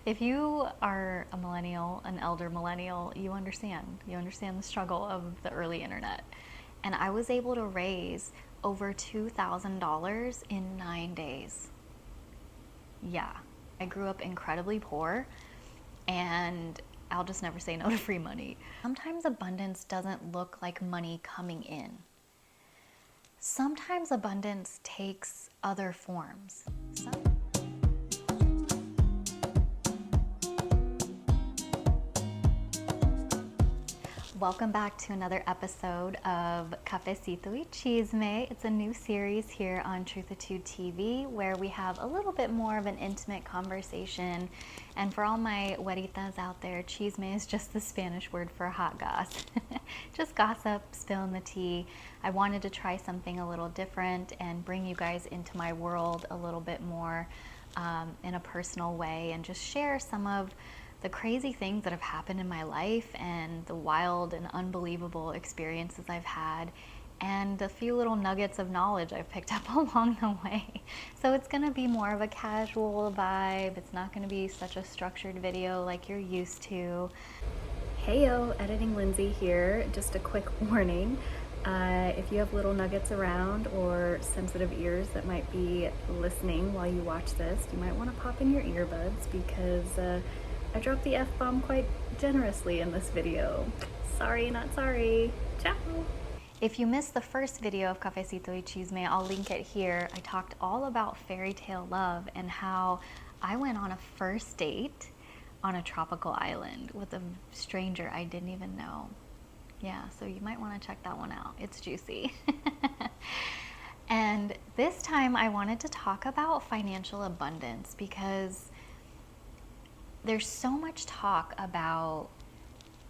If you are a millennial, an elder millennial, you understand. You understand the struggle of the early internet. And I was able to raise over $2,000 in 9 days. Yeah. I grew up incredibly poor, and I'll just never say no to free money. Sometimes abundance doesn't look like money coming in. Sometimes abundance takes other forms. Welcome back to another episode of Cafecito y Chisme. It's a new series here on Truthatude TV where we have a little bit more of an intimate conversation. And for all my güeritas out there, chisme is just the Spanish word for hot goss. Just gossip, spilling the tea. I wanted to try something a little different and bring you guys into my world a little bit more in a personal way and just share some of the crazy things that have happened in my life and the wild and unbelievable experiences I've had and a few little nuggets of knowledge I've picked up along the way. So it's going to be more of a casual vibe. It's not going to be such a structured video like you're used to. Heyo, editing Lindsey here. Just a quick warning. If you have little nuggets around or sensitive ears that might be listening while you watch this, you might want to pop in your earbuds because I dropped the F-bomb quite generously in this video. Sorry, not sorry. Ciao. If you missed the first video of Cafecito y Chisme, I'll link it here. I talked all about fairy tale love and how I went on a first date on a tropical island with a stranger I didn't even know. Yeah, so you might want to check that one out. It's juicy. And this time I wanted to talk about financial abundance because there's so much talk about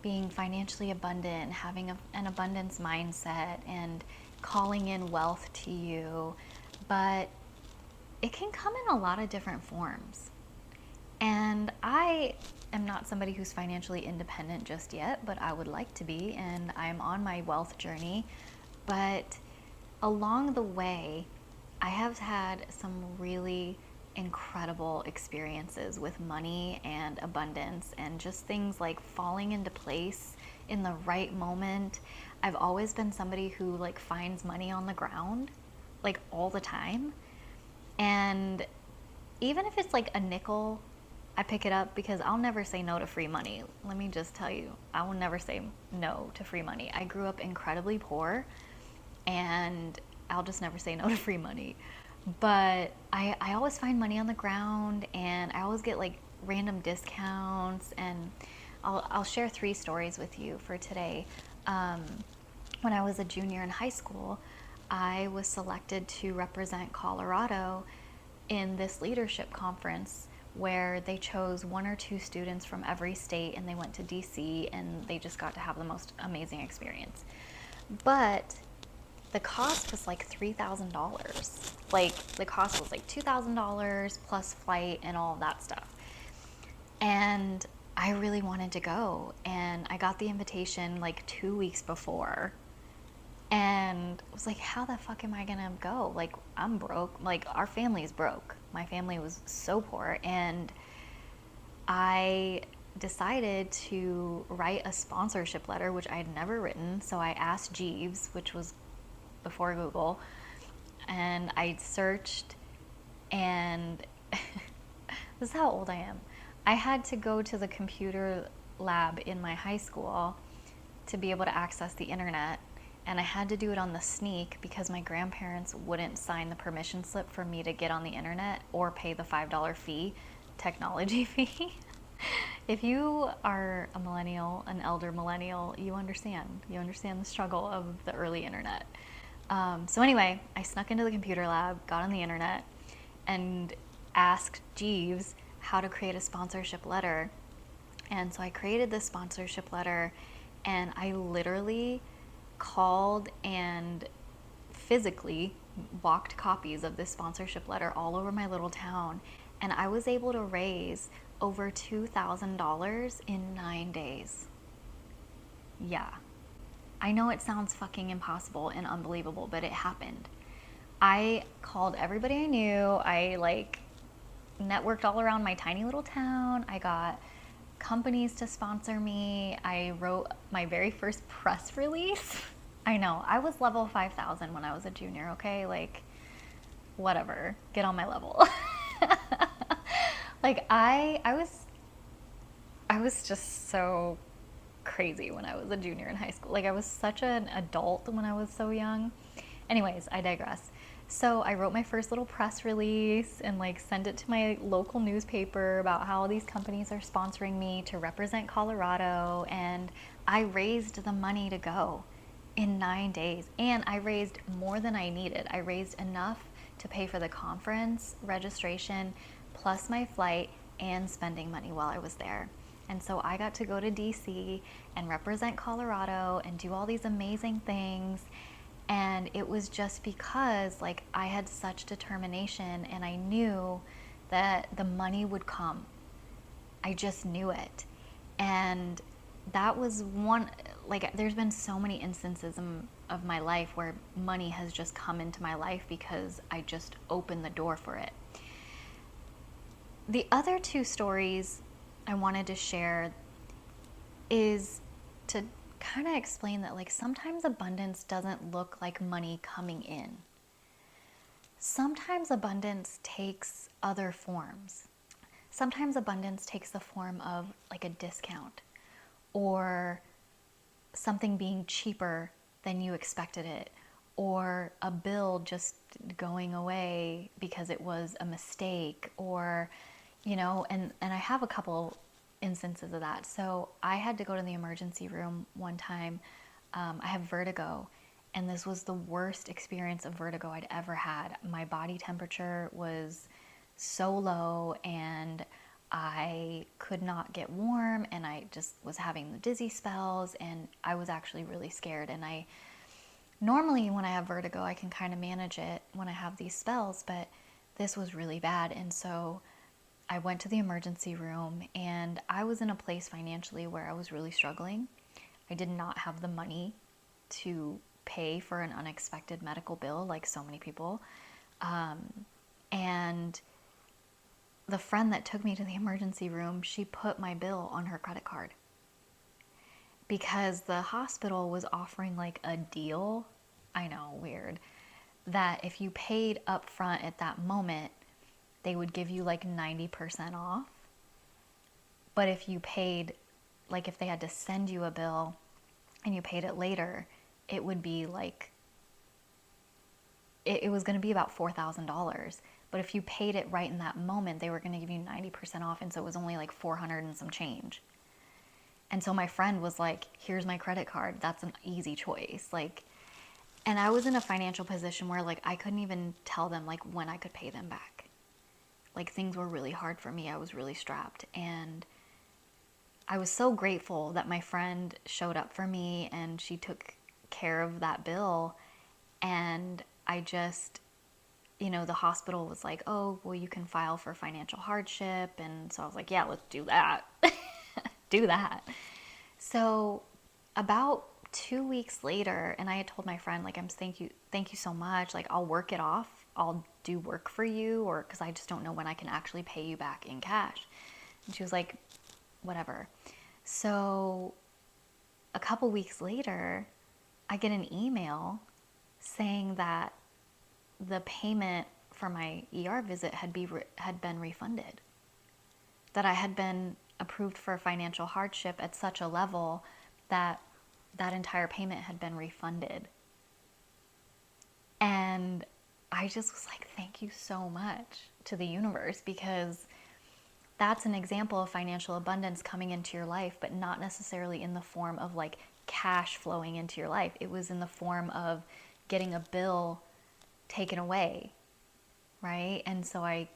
being financially abundant, having an abundance mindset, and calling in wealth to you, but it can come in a lot of different forms. And I am not somebody who's financially independent just yet, but I would like to be, and I'm on my wealth journey. But along the way, I have had some really incredible experiences with money and abundance and just things like falling into place in the right moment. I've always been somebody who like finds money on the ground like all the time, and even if it's like a nickel, I pick it up because I'll never say no to free money. Let me just tell you, I will never say no to free money. I grew up incredibly poor, and I'll just never say no to free money. But I always find money on the ground, and I always get like random discounts, and I'll share 3 stories with you for today. When I was a junior in high school, I was selected to represent Colorado in this leadership conference where they chose 1 or 2 students from every state, and they went to DC, and they just got to have the most amazing experience. But the cost was like $3,000. Like the cost was like $2,000 plus flight and all of that stuff. And I really wanted to go, and I got the invitation like 2 weeks before, and I was like, how the fuck am I gonna go? Like, I'm broke. Like, our family is broke. My family was so poor, and I decided to write a sponsorship letter, which I had never written. So I asked Jeeves, which was before Google, and I searched, and this is how old I am. I had to go to the computer lab in my high school to be able to access the internet, and I had to do it on the sneak because my grandparents wouldn't sign the permission slip for me to get on the internet or pay the $5 fee, technology fee. If you are a millennial, an elder millennial, you understand. You understand the struggle of the early internet. So anyway, I snuck into the computer lab, got on the internet, and asked Jeeves how to create a sponsorship letter. And so I created this sponsorship letter, and I literally called and physically walked copies of this sponsorship letter all over my little town, and I was able to raise over $2,000 in 9 days. Yeah. I know it sounds fucking impossible and unbelievable, but it happened. I called everybody I knew. I networked all around my tiny little town. I got companies to sponsor me. I wrote my very first press release. I know, I was level 5,000 when I was a junior, okay? Like, whatever, get on my level. Like, I was just so crazy when I was a junior in high school. Like, I was such an adult when I was so young. Anyways, I digress. So I wrote my first little press release and like sent it to my local newspaper about how these companies are sponsoring me to represent Colorado, and I raised the money to go in 9 days, and I raised more than I needed. I raised enough to pay for the conference registration plus my flight and spending money while I was there. And so I got to go to DC and represent Colorado and do all these amazing things. And it was just because like I had such determination and I knew that the money would come. I just knew it. And that was one, like there's been so many instances of my life where money has just come into my life because I just opened the door for it. The other two stories I wanted to share is to kind of explain that like sometimes abundance doesn't look like money coming in. Sometimes abundance takes other forms. Sometimes abundance takes the form of like a discount or something being cheaper than you expected it, or a bill just going away because it was a mistake, or and I have a couple instances of that. So I had to go to the emergency room one time. I have vertigo, and this was the worst experience of vertigo I'd ever had. My body temperature was so low, and I could not get warm, and I just was having the dizzy spells, and I was actually really scared. And I normally, when I have vertigo, I can kind of manage it when I have these spells, but this was really bad. And so I went to the emergency room, and I was in a place financially where I was really struggling. I did not have the money to pay for an unexpected medical bill like so many people. And the friend that took me to the emergency room, she put my bill on her credit card because the hospital was offering like a deal. I know, weird. That if you paid up front at that moment, they would give you like 90% off. But if you paid, like if they had to send you a bill and you paid it later, it would be like, it was going to be about $4,000. But if you paid it right in that moment, they were going to give you 90% off. And so it was only like 400 and some change. And so my friend was like, here's my credit card. That's an easy choice. Like, and I was in a financial position where like I couldn't even tell them like when I could pay them back. Like things were really hard for me. I was really strapped, and I was so grateful that my friend showed up for me and she took care of that bill. And I just, the hospital was like, oh, well, you can file for financial hardship. And so I was like, yeah, let's do that. Do that. So about 2 weeks later, and I had told my friend, like, thank you so much. Like, I'll work it off. I'll do work for you, or because I just don't know when I can actually pay you back in cash. And she was like, whatever. So a couple weeks later, I get an email saying that the payment for my ER visit had been refunded. That I had been approved for financial hardship at such a level that that entire payment had been refunded. And I just was like, thank you so much to the universe, because that's an example of financial abundance coming into your life, but not necessarily in the form of like cash flowing into your life. It was in the form of getting a bill taken away, right? And so I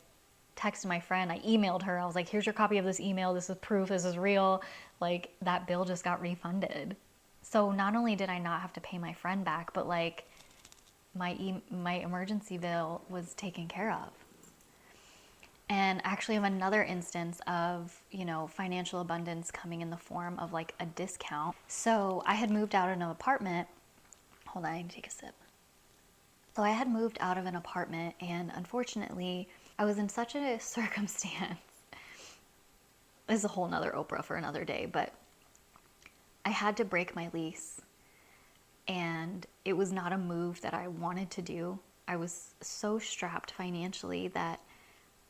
texted my friend, I emailed her, I was like, here's your copy of this email, this is proof, this is real. Like, that bill just got refunded. So not only did I not have to pay my friend back, but like my emergency bill was taken care of. And actually I have another instance of, financial abundance coming in the form of like a discount. So I had moved out of an apartment. Hold on, I need to take a sip. So I had moved out of an apartment, and unfortunately I was in such a circumstance. This is a whole nother Oprah for another day, but I had to break my lease, and it was not a move that I wanted to do. I was so strapped financially that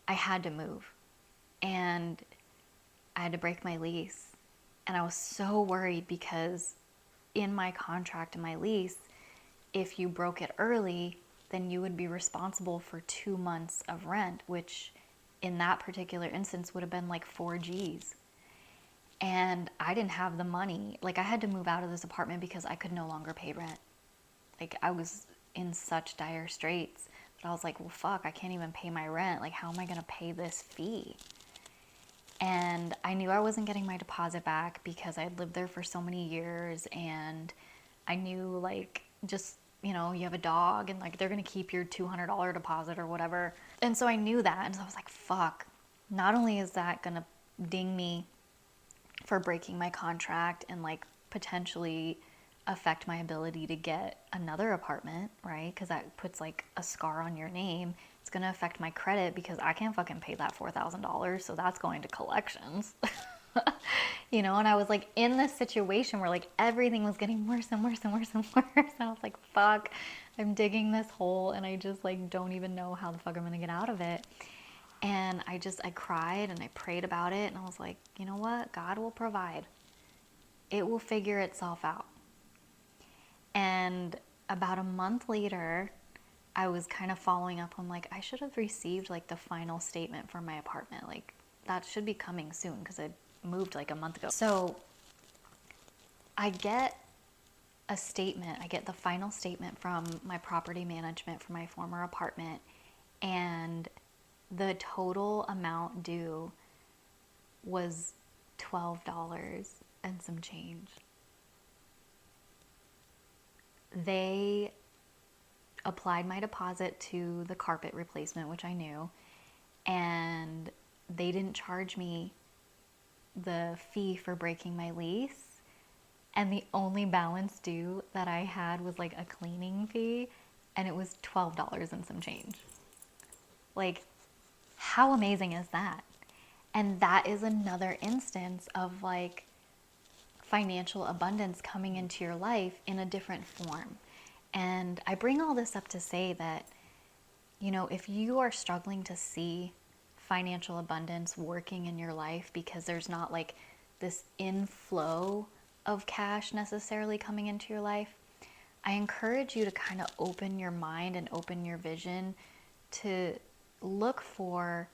I had to move, and I had to break my lease. And I was so worried because in my contract and my lease, if you broke it early, then you would be responsible for 2 months of rent, which in that particular instance would have been like 4 G's. And I didn't have the money. Like, I had to move out of this apartment because I could no longer pay rent. Like, I was in such dire straits that I was like, well, fuck, I can't even pay my rent. Like, how am I going to pay this fee? And I knew I wasn't getting my deposit back because I'd lived there for so many years. And I knew, like, just, you know, you have a dog and, like, they're going to keep your $200 deposit or whatever. And so I knew that. And so I was like, fuck, not only is that going to ding me for breaking my contract and, like, potentially affect my ability to get another apartment, right? Because that puts, like, a scar on your name. It's going to affect my credit because I can't fucking pay that $4,000. So that's going to collections. You know, and I was, like, in this situation where, like, everything was getting worse and worse and worse and worse. And I was like, fuck, I'm digging this hole and I just, like, don't even know how the fuck I'm going to get out of it. And I cried and I prayed about it. And I was like, you know what? God will provide. It will figure itself out. And about a month later, I was kind of following up on, like, I should have received, like, the final statement for my apartment. Like, that should be coming soon because I moved, like, a month ago. So I get a statement. I get the final statement from my property management for my former apartment. And the total amount due was $12 and some change. They applied my deposit to the carpet replacement, which I knew, and they didn't charge me the fee for breaking my lease. And the only balance due that I had was, like, a cleaning fee, and it was $12 and some change. Like, how amazing is that? And that is another instance of, like, financial abundance coming into your life in a different form. And I bring all this up to say that, you know, if you are struggling to see financial abundance working in your life because there's not, like, this inflow of cash necessarily coming into your life, I encourage you to kind of open your mind and open your vision to look for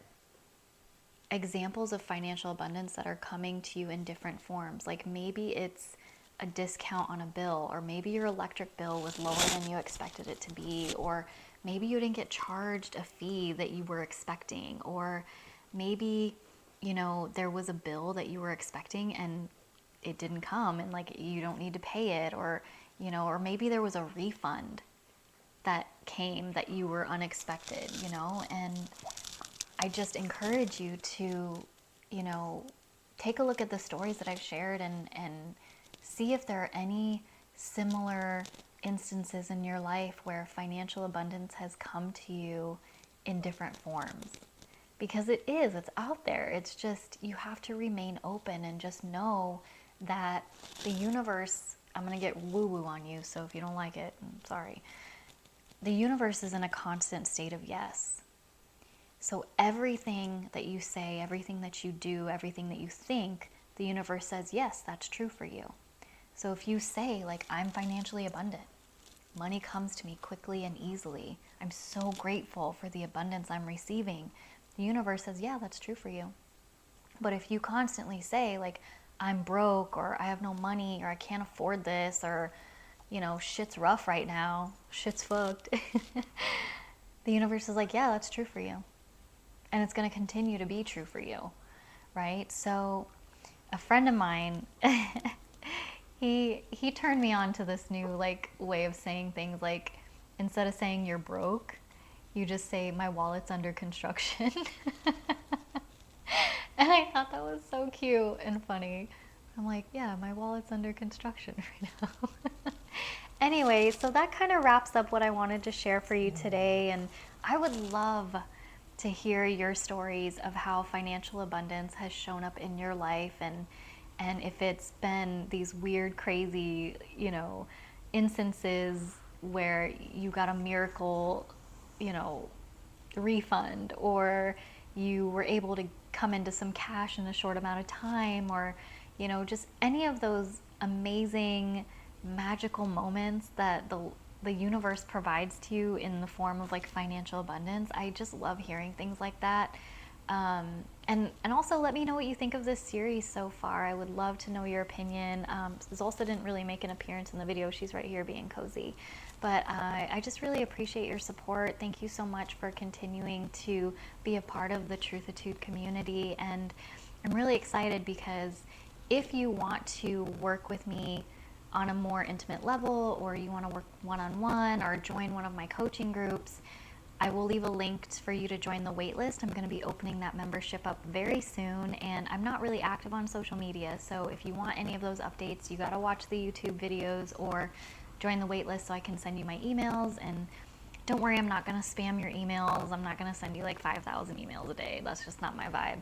examples of financial abundance that are coming to you in different forms. Like, maybe it's a discount on a bill, or maybe your electric bill was lower than you expected it to be, or maybe you didn't get charged a fee that you were expecting, or maybe, you know, there was a bill that you were expecting and it didn't come and, like, you don't need to pay it, or, you know, or maybe there was a refund that came that you were unexpected, you know. And I just encourage you to, you know, take a look at the stories that I've shared and see if there are any similar instances in your life where financial abundance has come to you in different forms. Because it's out there. It's just, you have to remain open and just know that the universe, I'm going to get woo-woo on you, so if you don't like it, I'm sorry. The universe is in a constant state of yes. So everything that you say, everything that you do, everything that you think, the universe says, yes, that's true for you. So if you say, like, I'm financially abundant, money comes to me quickly and easily, I'm so grateful for the abundance I'm receiving, the universe says, yeah, that's true for you. But if you constantly say, like, I'm broke, or I have no money, or I can't afford this, or, you know, shit's rough right now, shit's fucked, the universe is like, yeah, that's true for you. And it's going to continue to be true for you, right? So a friend of mine, he turned me on to this new, like, way of saying things. Like, instead of saying you're broke, you just say my wallet's under construction. And I thought that was so cute and funny. I'm like, yeah, my wallet's under construction right now. Anyway, so that kind of wraps up what I wanted to share for you today. And I would love to hear your stories of how financial abundance has shown up in your life, and if it's been these weird, crazy, instances where you got a miracle, refund, or you were able to come into some cash in a short amount of time, or just any of those amazing magical moments that the universe provides to you in the form of like financial abundance. I just love hearing things like that. And also let me know what you think of this series so far. I would love to know your opinion. Zolsa didn't really make an appearance in the video. She's right here being cozy. But I just really appreciate your support. Thank you so much for continuing to be a part of the Truthatude community. And I'm really excited because if you want to work with me on a more intimate level, or you want to work one-on-one or join one of my coaching groups, I will leave a link for you to join the waitlist. I'm going to be opening that membership up very soon, and I'm not really active on social media, so if you want any of those updates, you got to watch the YouTube videos or join the waitlist so I can send you my emails. And don't worry, I'm not going to spam your emails. I'm not going to send you like 5,000 emails a day. That's just not my vibe.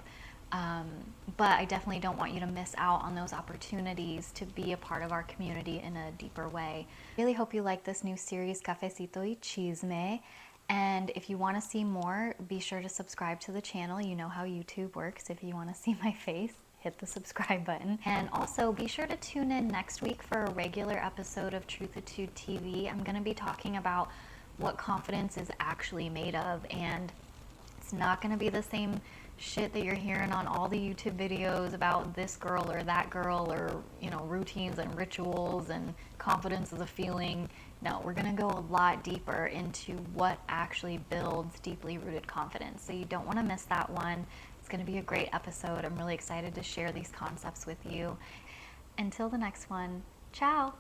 But I definitely don't want you to miss out on those opportunities to be a part of our community in a deeper way. Really hope you like this new series, Cafecito y Chisme. And if you want to see more, be sure to subscribe to the channel. You know how YouTube works. If you want to see my face, hit the subscribe button. And also be sure to tune in next week for a regular episode of Truthatude TV. I'm going to be talking about what confidence is actually made of, and it's not going to be the same shit that you're hearing on all the YouTube videos about this girl or that girl, or routines and rituals and confidence is a feeling. No, we're going to go a lot deeper into what actually builds deeply rooted confidence. So you don't want to miss that one. It's going to be a great episode. I'm really excited to share these concepts with you. Until the next one, ciao.